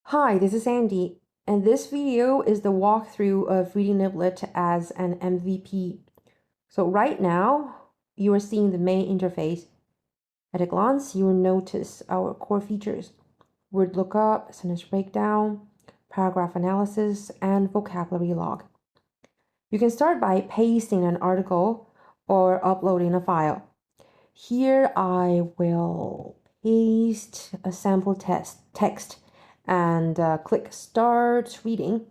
Hi, this is Andy, and this video is the walkthrough of reading Nibblet as an MVP. So right now, you are seeing the main interface. At a glance, you will notice our core features: word lookup, sentence breakdown, paragraph analysis, and vocabulary log. You can start by pasting an article or uploading a file. Here I will paste a sample text and click Start Reading.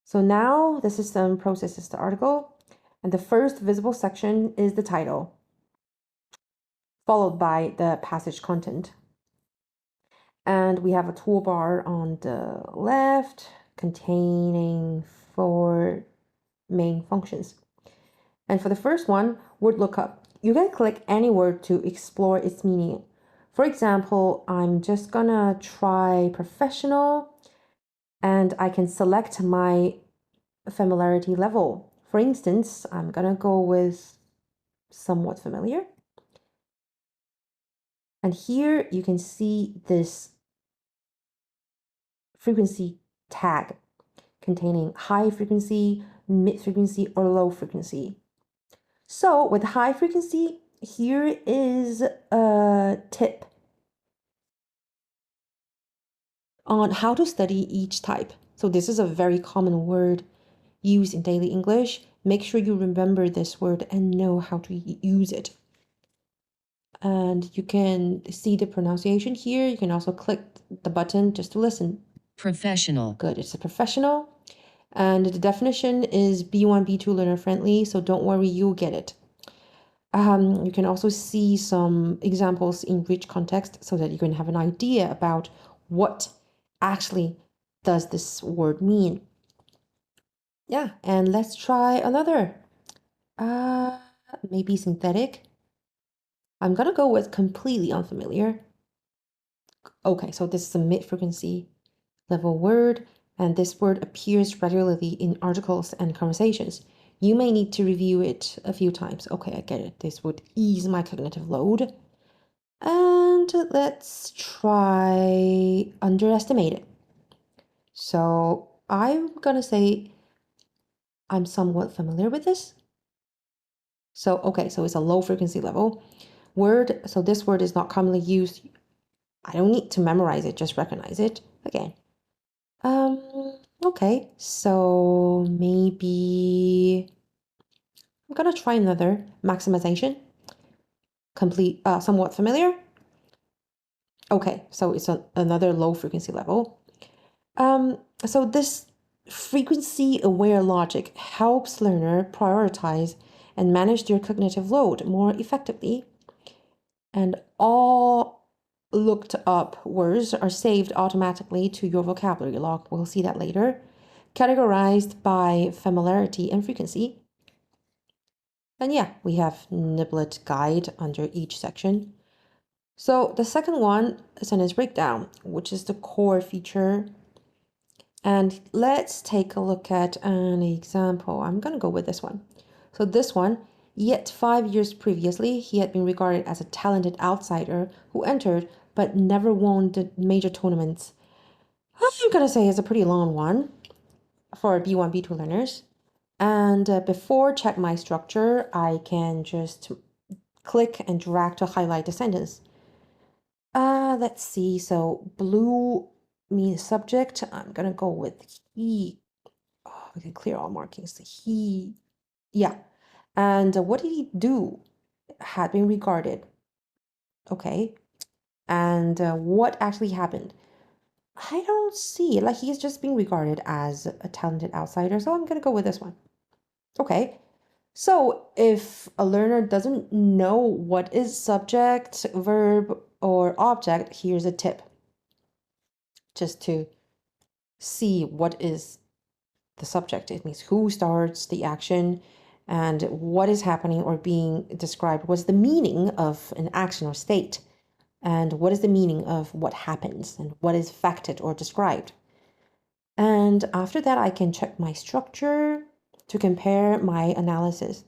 So now the system processes the article, and the first visible section is the title, followed by the passage content. And we have a toolbar on the left containing 4 main functions. And for the first one, word lookup, you can click any word to explore its meaning. For example, I'm just gonna try professional, and I can select my familiarity level. For instance, I'm gonna go with somewhat familiar. And here you can see this frequency tag containing high frequency, mid frequency, or low frequency. So with high frequency, here is a tip on how to study each type. So this is a very common word used in daily English. Make sure you remember this word and know how to use it. And you can see the pronunciation here. You can also click the button just to listen. Professional. Good, it's a professional. And the definition is B1, B2 learner friendly, so don't worry, you'll get it. You can also see some examples in rich context so that you can have an idea about what actually does this word mean. Yeah, and let's try another. Maybe synthetic. I'm gonna go with completely unfamiliar. Okay, so this is a mid-frequency level word, and this word appears regularly in articles and conversations. You may need to review it a few times. Okay, I get it. This would ease my cognitive load. And let's try underestimate it. So I'm gonna say I'm somewhat familiar with this. So, okay, so it's a low frequency level word. So this word is not commonly used. I don't need to memorize it, just recognize it. Again. Okay, so maybe I'm gonna try another maximization. Complete, somewhat familiar. Okay, so it's another low frequency level. So this frequency aware logic helps learner prioritize and manage their cognitive load more effectively. And all looked up words are saved automatically to your vocabulary log. We'll see that later. Categorized by familiarity and frequency. And yeah, we have Nibblet guide under each section. So the second one is sentence breakdown, which is the core feature. And let's take a look at an example. I'm going to go with this one. So this one, yet 5 years previously, he had been regarded as a talented outsider who entered but never won the major tournaments. I'm going to say it's a pretty long one for B1, B2 learners. And before check my structure, I can just click and drag to highlight the sentence. Let's see. So blue means subject. I'm gonna go with he. Oh, we can clear all markings. He, yeah. And what did he do? Had been regarded. Okay. And what actually happened? I don't see. Like he's just being regarded as a talented outsider. So I'm gonna go with this one. Okay. So if a learner doesn't know what is subject, verb, or object, here's a tip. Just to see what is the subject. It means who starts the action and what is happening or being described. What's the meaning of an action or state? And what is the meaning of what happens and what is facted or described? And after that, I can check my structure to compare my analysis.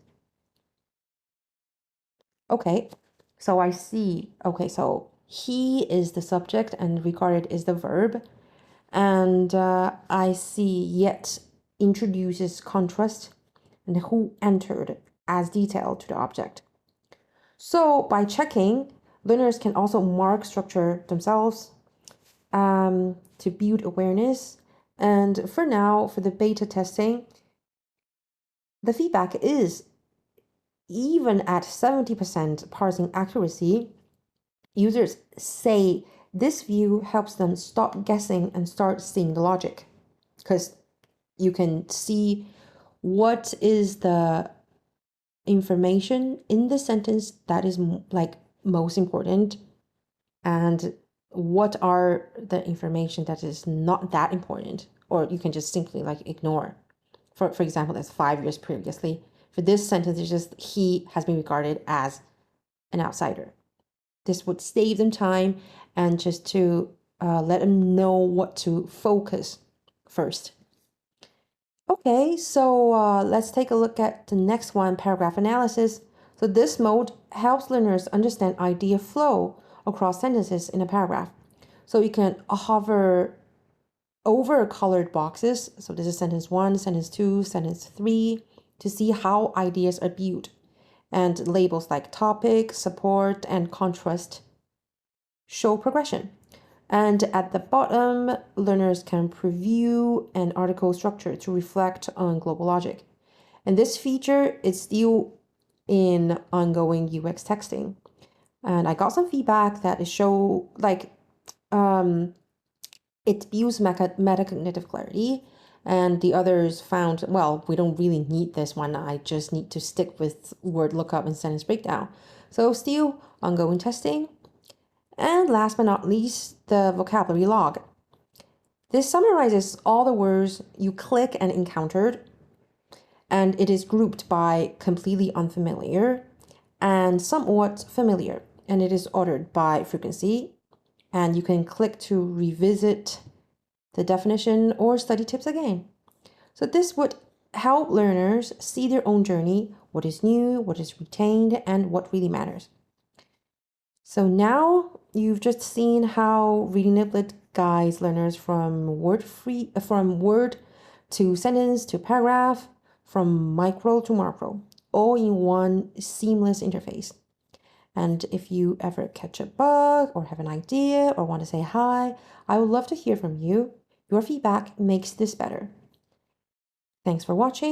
Okay, so I see. Okay, so he is the subject and regarded is the verb. And I see yet introduces contrast and who entered as detail to the object. So by checking, learners can also mark structure themselves to build awareness. And for now, for the beta testing, the feedback is even at 70% parsing accuracy, users say this view helps them stop guessing and start seeing the logic, because you can see what is the information in the sentence that is like most important, and what are the information that is not that important, or you can just simply like ignore. For example, that's 5 years previously. For this sentence, it's just he has been regarded as an outsider. This would save them time and just to let them know what to focus first. Okay, so let's take a look at the next one, paragraph analysis. So this mode helps learners understand idea flow across sentences in a paragraph. So you can hover over colored boxes. So this is sentence 1, sentence 2, sentence 3, to see how ideas are built. And labels like topic, support, and contrast show progression. And at the bottom, learners can preview an article structure to reflect on global logic. And this feature is still in ongoing UX testing. And I got some feedback that it show like it builds metacognitive clarity, and the others found, well, we don't really need this one. I just need to stick with word lookup and sentence breakdown. So still ongoing testing. And last but not least, the vocabulary log. This summarizes all the words you click and encountered, and it is grouped by completely unfamiliar and somewhat familiar, and it is ordered by frequency, and you can click to revisit the definition or study tips again. So this would help learners see their own journey, what is new, what is retained, and what really matters. So now you've just seen how Reading Nibblet guides learners from word to sentence to paragraph, from micro to macro, all in one seamless interface. And if you ever catch a bug or have an idea or want to say hi, I would love to hear from you. Your feedback makes this better. Thanks for watching.